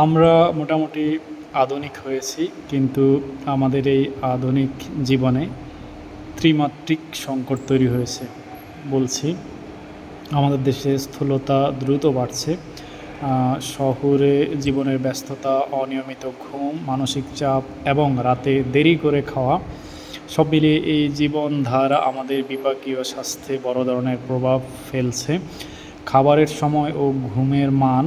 আমরা মোটামুটি আধুনিক হয়েছি, কিন্তু আমাদের এই আধুনিক জীবনে ত্রিমাত্রিক সংকট তৈরি হয়েছে। বলছি, আমাদের দেশে স্থূলতা দ্রুত বাড়ছে। শহুরে জীবনের ব্যস্ততা, অনিয়মিত ঘুম, মানসিক চাপ এবং রাতে দেরি করে খাওয়া, সব মিলিয়ে এই জীবনধারা আমাদের বিপাকীয় স্বাস্থ্যে বড় ধরনের প্রভাব ফেলছে। খাবারের সময় ও ঘুমের মান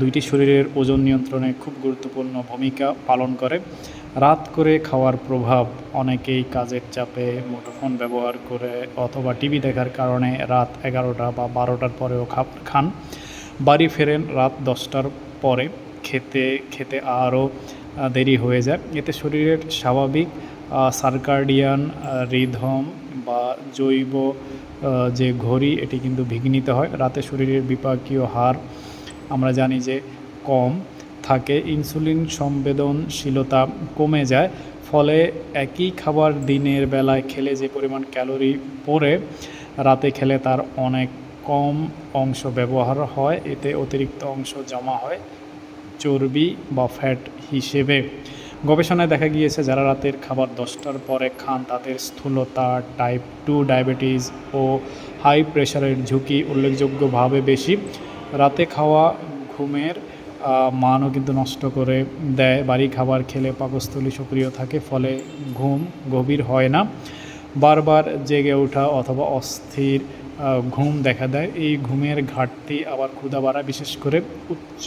দুইটি শরীরের ওজন নিয়ন্ত্রণে খুব গুরুত্বপূর্ণ ভূমিকা পালন করে। রাত করে খাওয়ার প্রভাব: অনেকেই কাজের চাপে মুঠোফোন ব্যবহার করে অথবা টিভি দেখার কারণে রাত 11টা বা 12টার পরেও খাবার খান। বাড়ি ফেরেন রাত 10টার পরে, খেতে খেতে আরও দেরি হয়ে যায়। এতে শরীরের স্বাভাবিক সার্কাডিয়ান রিদম বা জৈব যে ঘড়ি, এটি কিন্তু বিঘ্নিত হয়। রাতে শরীরের বিপাকীয় হার আমরা জানি যে কম থাকে, ইনসুলিন সংবেদনশীলতা কমে যায়। ফলে একই খাবার দিনের বেলায় খেলে যে পরিমাণ ক্যালোরি পড়ে, রাতে খেলে তার অনেক কম অংশ ব্যবহার হয়। এতে অতিরিক্ত অংশ জমা হয় চর্বি বা ফ্যাট হিসেবে। গবেষণায় দেখা গিয়েছে, যারা রাতের খাবার 10টার পরে খান তাদের স্থূলতা, টাইপ 2 ডায়াবেটিস ও হাই প্রেশারের ঝুঁকি উল্লেখযোগ্যভাবে বেশি। রাতে খাওয়া ঘুমের মানও কিন্তু নষ্ট করে দেয়। বাড়ি খাবার খেলে পাকস্থলী সক্রিয় থাকে, ফলে ঘুম গভীর হয় না। বারবার জেগে ওঠা অথবা অস্থির ঘুম দেখা দেয়। এই ঘুমের ঘাটতি আবার ক্ষুধা বাড়ায়, বিশেষ করে উচ্চ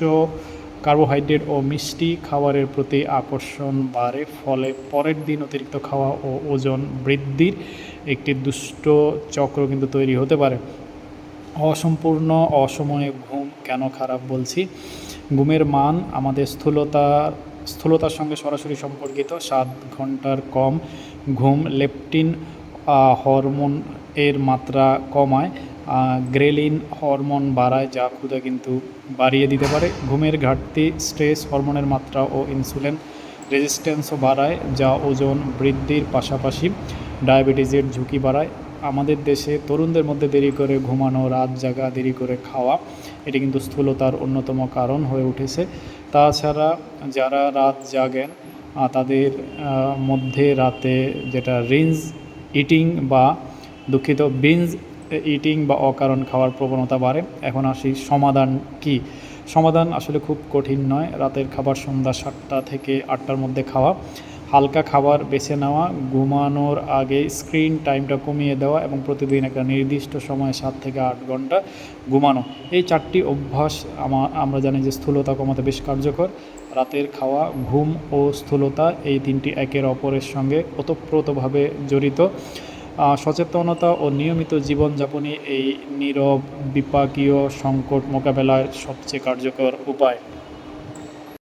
কার্বোহাইড্রেট ও মিষ্টি খাবারের প্রতি আকর্ষণ বাড়ে। ফলে পরের দিন অতিরিক্ত খাওয়া ও ওজন বৃদ্ধির একটি দুষ্ট চক্র কিন্তু তৈরি হতে পারে। অসম্পূর্ণ অসময়ে ঘুম কেন খারাপ বলছি। ঘুমের মান আমাদের স্থূলতার সঙ্গে সরাসরি সম্পর্কিত। 7 ঘন্টার কম ঘুম লেপটিন হরমোন এর মাত্রা কমায়, গ্রেলিন হরমোন বাড়ায়, যা ক্ষুধা কিন্তু বাড়িয়ে দিতে পারে। ঘুমের ঘাটতি স্ট্রেস হরমোনের মাত্রা ও ইনসুলিন রেজিস্ট্যান্সও বাড়ায়, যা ওজন বৃদ্ধির পাশাপাশি ডায়াবেটিসের ঝুঁকি বাড়ায়। আমাদের দেশে তরুণদের মধ্যে দেরি করে ঘুমানো, রাত জাগা, দেরি করে খাওয়া, এটি কিন্তু স্থূলতার অন্যতম কারণ হয়ে উঠেছে। তাছাড়া যারা রাত জাগেন তাদের মধ্যে রাতে যেটা বিঞ্জ ইটিং বা অকারণ খাওয়ার প্রবণতা বাড়ে। এখন আসি সমাধান কী। সমাধান আসলে খুব কঠিন নয়। রাতের খাবার সন্ধ্যা 7টা থেকে 8টার মধ্যে খাওয়া, হালকা খাবার বেছে নেওয়া, ঘুমানোর আগে স্ক্রিন টাইমটা কমিয়ে দেওয়া এবং প্রতিদিন একটা নির্দিষ্ট সময়ে 7 থেকে 8 ঘন্টা ঘুমানো। এই 4টি অভ্যাস আমরা জানি যে স্থূলতা কমাতে বেশ কার্যকর। রাতের খাওয়া, ঘুম ও স্থূলতা, এই 3টি একের অপরের সঙ্গে ওতপ্রোতভাবে জড়িত। সচেতনতা ও নিয়মিত জীবনযাপনই এই নীরব বিপাকীয় সংকট মোকাবেলার সবচেয়ে কার্যকর উপায়।